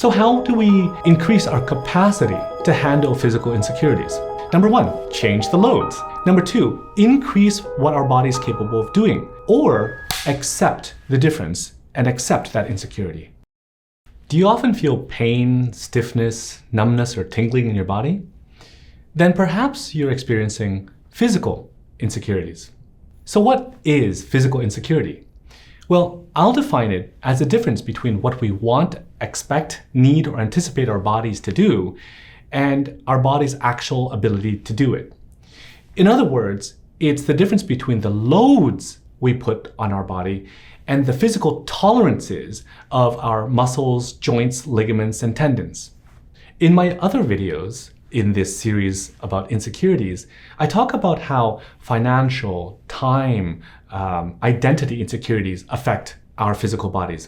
So how do we increase our capacity to handle physical insecurities? Number one, change the loads. Number two, increase what our body is capable of doing, or accept the difference and accept that insecurity. Do you often feel pain, stiffness, numbness, or tingling in your body? Then perhaps you're experiencing physical insecurities. So what is physical insecurity? Well, I'll define it as the difference between what we want, expect, need, or anticipate our bodies to do and our body's actual ability to do it. In other words, it's the difference between the loads we put on our body and the physical tolerances of our muscles, joints, ligaments, and tendons. In my other videos in this series about insecurities, I talk about how financial, time, identity insecurities affect our physical bodies.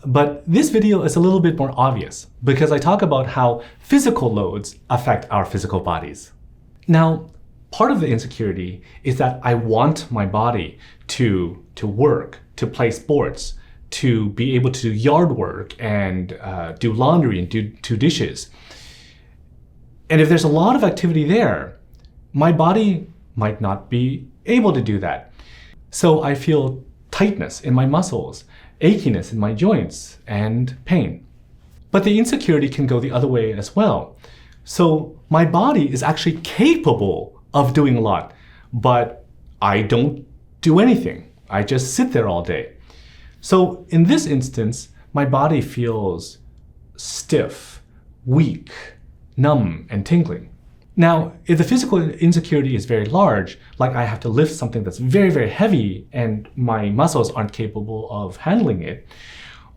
But this video is a little bit more obvious because I talk about how physical loads affect our physical bodies. Now, part of the insecurity is that I want my body to work, to play sports, to be able to do yard work and do laundry and do dishes. And if there's a lot of activity there, my body might not be able to do that. So I feel tightness in my muscles, achiness in my joints, and pain. But the insecurity can go the other way as well. So my body is actually capable of doing a lot, but I don't do anything. I just sit there all day. So in this instance, my body feels stiff, weak, numb, and tingling. Now, if the physical insecurity is very large, like I have to lift something that's very, very heavy and my muscles aren't capable of handling it,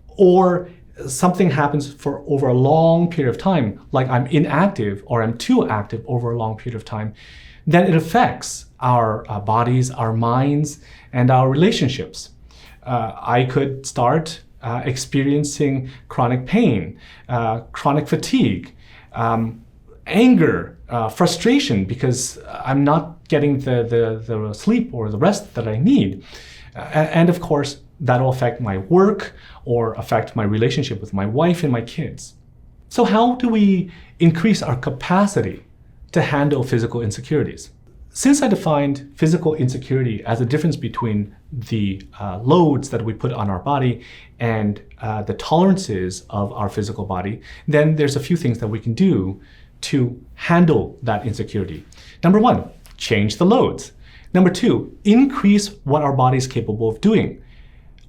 or something happens for over a long period of time, like I'm inactive or I'm too active over a long period of time, then it affects our bodies, our minds, and our relationships. I could start experiencing chronic pain, chronic fatigue, anger, frustration because I'm not getting the sleep or the rest that I need. And of course, that'll affect my work or affect my relationship with my wife and my kids. So how do we increase our capacity to handle physical insecurities? Since I defined physical insecurity as a difference between the loads that we put on our body and the tolerances of our physical body, then there's a few things that we can do to handle that insecurity. Number one, change the loads. Number two, increase what our body is capable of doing.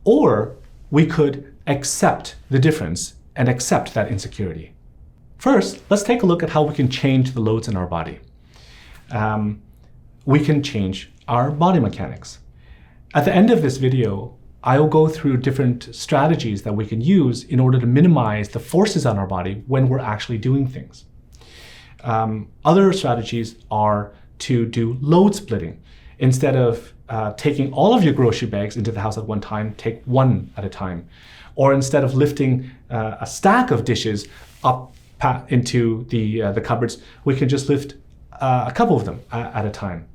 Or we could accept the difference and accept that insecurity. First, let's take a look at how we can change the loads in our body. We can change our body mechanics. At the end of this video, I'll go through different strategies that we can use in order to minimize the forces on our body when we're actually doing things. Other strategies are to do load splitting. Instead of taking all of your grocery bags into the house at one time, take one at a time. Or instead of lifting a stack of dishes up into the cupboards, we can just lift a couple of them at a time.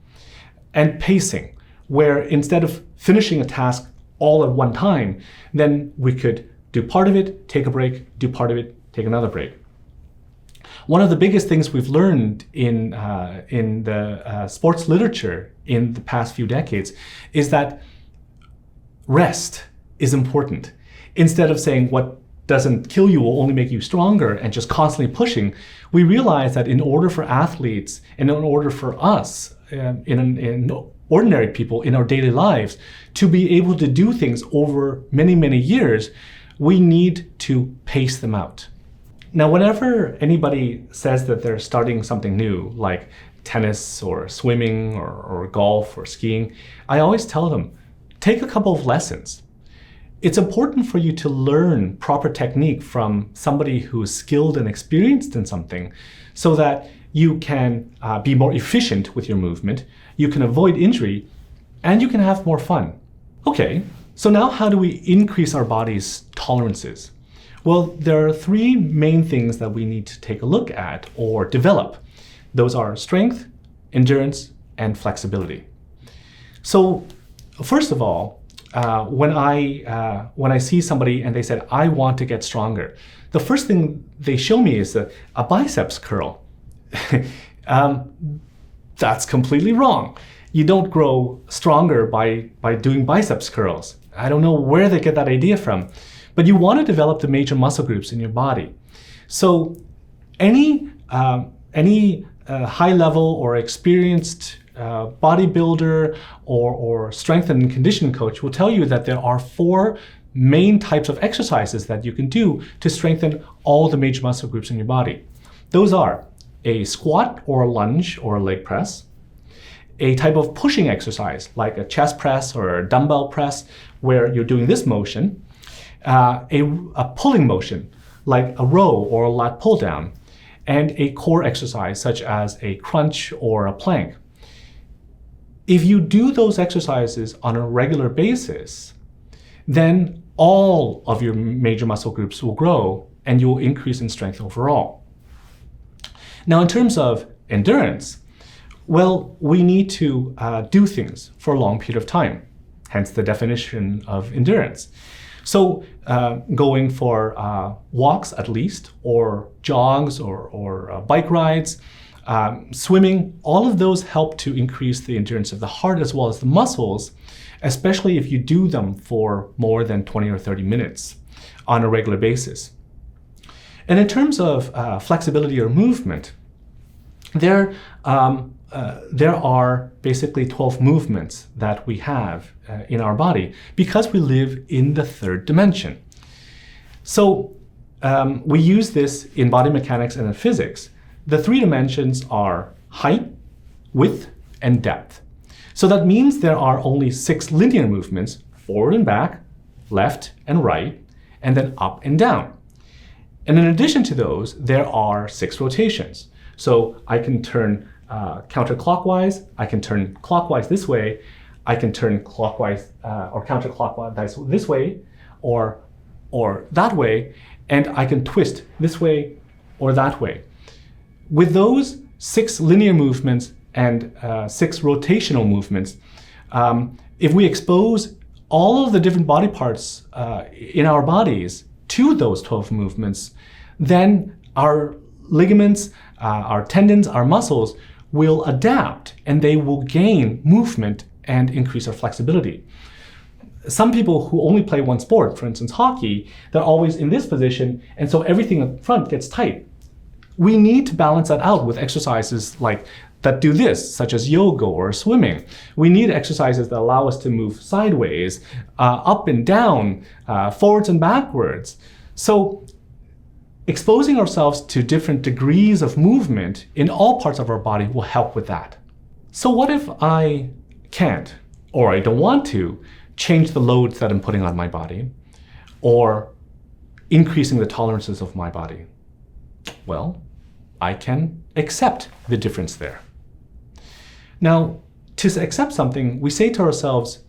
And pacing, where instead of finishing a task all at one time, then we could do part of it, take a break, do part of it, take another break. One of the biggest things we've learned in the sports literature in the past few decades is that rest is important. Instead of saying what doesn't kill you will only make you stronger and just constantly pushing, we realize that in order for athletes and in order for us, in ordinary people in our daily lives, to be able to do things over many, many years, we need to pace them out. Now, whenever anybody says that they're starting something new, like tennis or swimming or golf or skiing, I always tell them, take a couple of lessons. It's important for you to learn proper technique from somebody who's skilled and experienced in something so that you can be more efficient with your movement, you can avoid injury, and you can have more fun. Okay, so now how do we increase our body's tolerances? Well, there are three main things that we need to take a look at or develop. Those are strength, endurance, and flexibility. So first of all, when I see somebody and they said, I want to get stronger, the first thing they show me is a biceps curl. That's completely wrong. You don't grow stronger by doing biceps curls. I don't know where they get that idea from, but you want to develop the major muscle groups in your body. So any high level or experienced bodybuilder or strength and conditioning coach will tell you that there are 4 main types of exercises that you can do to strengthen all the major muscle groups in your body. Those are a squat or a lunge or a leg press, a type of pushing exercise like a chest press or a dumbbell press where you're doing this motion, a pulling motion like a row or a lat pull down, and a core exercise such as a crunch or a plank. If you do those exercises on a regular basis, then all of your major muscle groups will grow and you will increase in strength overall. Now, in terms of endurance, well, we need to do things for a long period of time, hence the definition of endurance. So going for walks at least, or jogs, or bike rides, swimming, all of those help to increase the endurance of the heart as well as the muscles, especially if you do them for more than 20 or 30 minutes on a regular basis. And in terms of flexibility or movement, there are basically 12 movements that we have in our body because we live in the 3rd dimension. So we use this in body mechanics and in physics. The 3 dimensions are height, width, and depth. So that means there are only 6 linear movements, forward and back, left and right, and then up and down. And in addition to those, there are 6 rotations. So I can turn counterclockwise, I can turn clockwise this way, I can turn clockwise or counterclockwise this way or that way, and I can twist this way or that way. With those 6 linear movements and 6 rotational movements, if we expose all of the different body parts in our bodies to those 12 movements, then our ligaments, our tendons, our muscles will adapt and they will gain movement and increase our flexibility. Some people who only play one sport, for instance hockey, they're always in this position and so everything up front gets tight. We need to balance that out with exercises like that do this, such as yoga or swimming. We need exercises that allow us to move sideways, up and down, forwards and backwards. So exposing ourselves to different degrees of movement in all parts of our body will help with that. So what if I can't, or I don't want to, change the loads that I'm putting on my body, or increasing the tolerances of my body? Well, I can accept the difference there. Now, to accept something, we say to ourselves,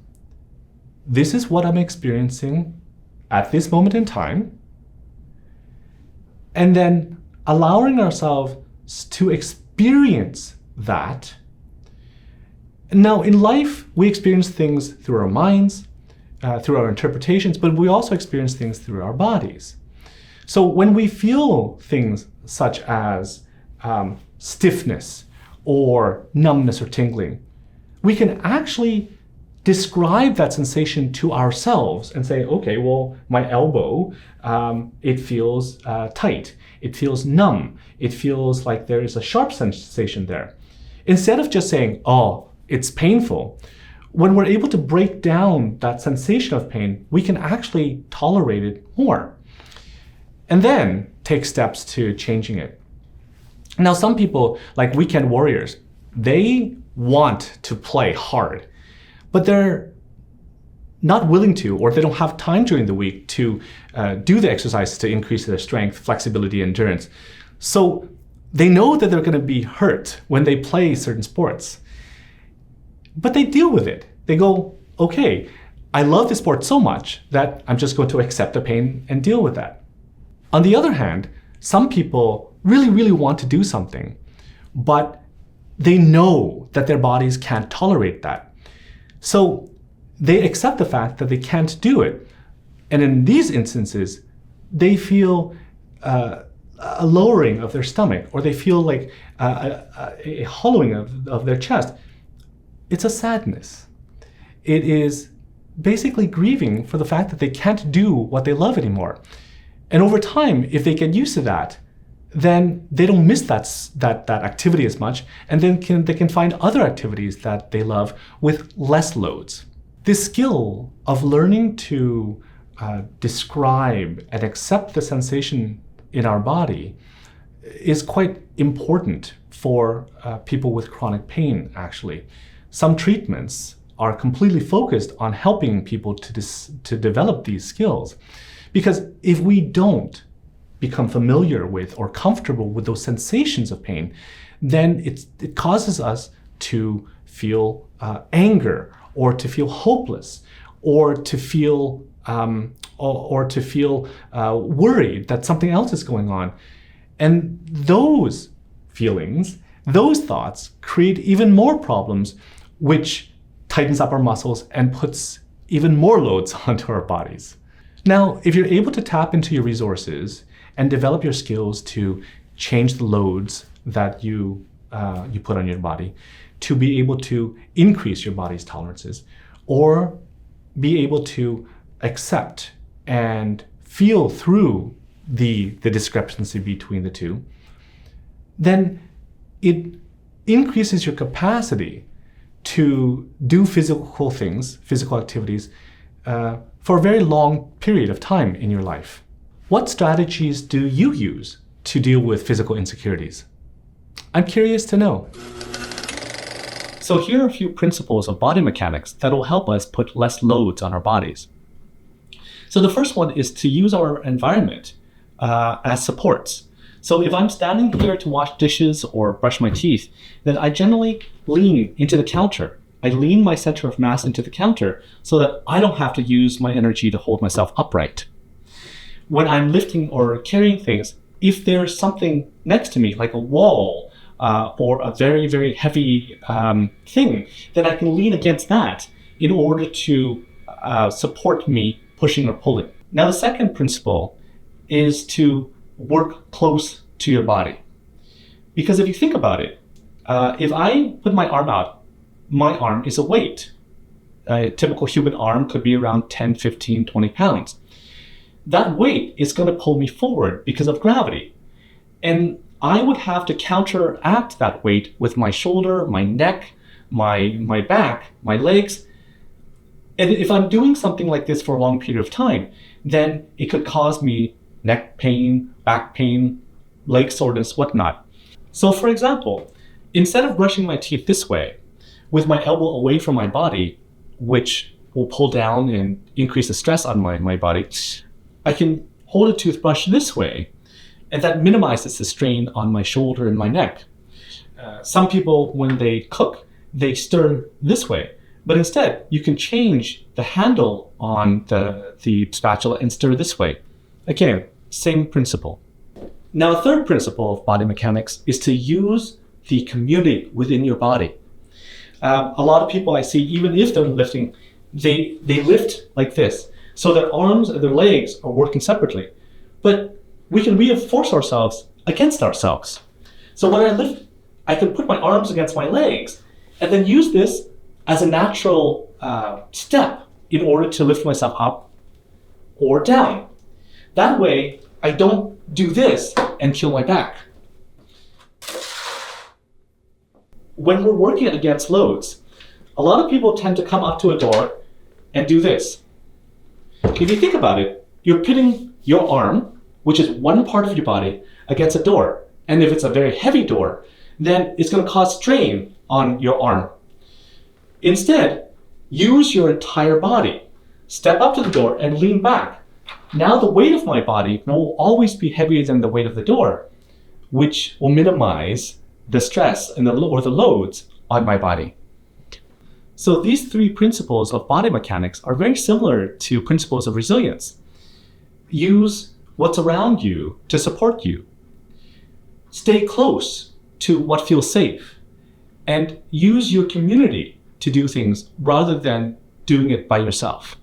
this is what I'm experiencing at this moment in time, and then allowing ourselves to experience that. Now, in life, we experience things through our minds, through our interpretations, but we also experience things through our bodies. So when we feel things such as stiffness or numbness or tingling, we can actually describe that sensation to ourselves and say, okay, well, my elbow, it feels tight, it feels numb, it feels like there is a sharp sensation there. Instead of just saying, oh, it's painful, when we're able to break down that sensation of pain, we can actually tolerate it more. And then take steps to changing it. Now, some people, like weekend warriors, they want to play hard, but they're not willing to, or they don't have time during the week to do the exercises to increase their strength, flexibility, endurance. So they know that they're going to be hurt when they play certain sports, but they deal with it. They go, okay, I love this sport so much that I'm just going to accept the pain and deal with that. On the other hand, some people really, really want to do something, but they know that their bodies can't tolerate that. So they accept the fact that they can't do it. And in these instances, they feel a lowering of their stomach, or they feel like a hollowing of their chest. It's a sadness. It is basically grieving for the fact that they can't do what they love anymore. And over time, if they get used to that, then they don't miss that activity as much, and then they can find other activities that they love with less loads. This skill of learning to describe and accept the sensation in our body is quite important for people with chronic pain, actually. Some treatments are completely focused on helping people to develop these skills. Because if we don't become familiar with or comfortable with those sensations of pain, then it causes us to feel anger, or to feel hopeless, or to feel worried that something else is going on. And those feelings, those thoughts create even more problems, which tightens up our muscles and puts even more loads onto our bodies. Now, if you're able to tap into your resources and develop your skills to change the loads that you put on your body, to be able to increase your body's tolerances, or be able to accept and feel through the discrepancy between the two, then it increases your capacity to do physical things, physical activities, for a very long period of time in your life. What strategies do you use to deal with physical insecurities? I'm curious to know. So here are a few principles of body mechanics that will help us put less loads on our bodies. So the first one is to use our environment as supports. So if I'm standing here to wash dishes or brush my teeth, then I generally lean into the counter. I lean my center of mass into the counter so that I don't have to use my energy to hold myself upright. When I'm lifting or carrying things, if there's something next to me, like a wall or a very, very heavy thing, then I can lean against that in order to support me pushing or pulling. Now, the second principle is to work close to your body. Because if you think about it, if I put my arm out, my arm is a weight. A typical human arm could be around 10, 15, 20 pounds. That weight is going to pull me forward because of gravity. And I would have to counteract that weight with my shoulder, my neck, my back, my legs. And if I'm doing something like this for a long period of time, then it could cause me neck pain, back pain, leg soreness, whatnot. So for example, instead of brushing my teeth this way, with my elbow away from my body, which will pull down and increase the stress on my body, I can hold a toothbrush this way, and that minimizes the strain on my shoulder and my neck. Some people, when they cook, they stir this way, but instead you can change the handle on the spatula and stir this way. Again, same principle. Now, a third principle of body mechanics is to use the community within your body. A lot of people I see, even if they're lifting, they lift like this. So their arms and their legs are working separately. But we can reinforce ourselves against ourselves. So when I lift, I can put my arms against my legs and then use this as a natural step in order to lift myself up or down. That way, I don't do this and kill my back. When we're working against loads, a lot of people tend to come up to a door and do this. If you think about it, you're pitting your arm, which is one part of your body, against a door. And if it's a very heavy door, then it's going to cause strain on your arm. Instead, use your entire body. Step up to the door and lean back. Now the weight of my body will always be heavier than the weight of the door, which will minimize the stress and the loads on my body. So these three principles of body mechanics are very similar to principles of resilience. Use what's around you to support you. Stay close to what feels safe, and use your community to do things rather than doing it by yourself.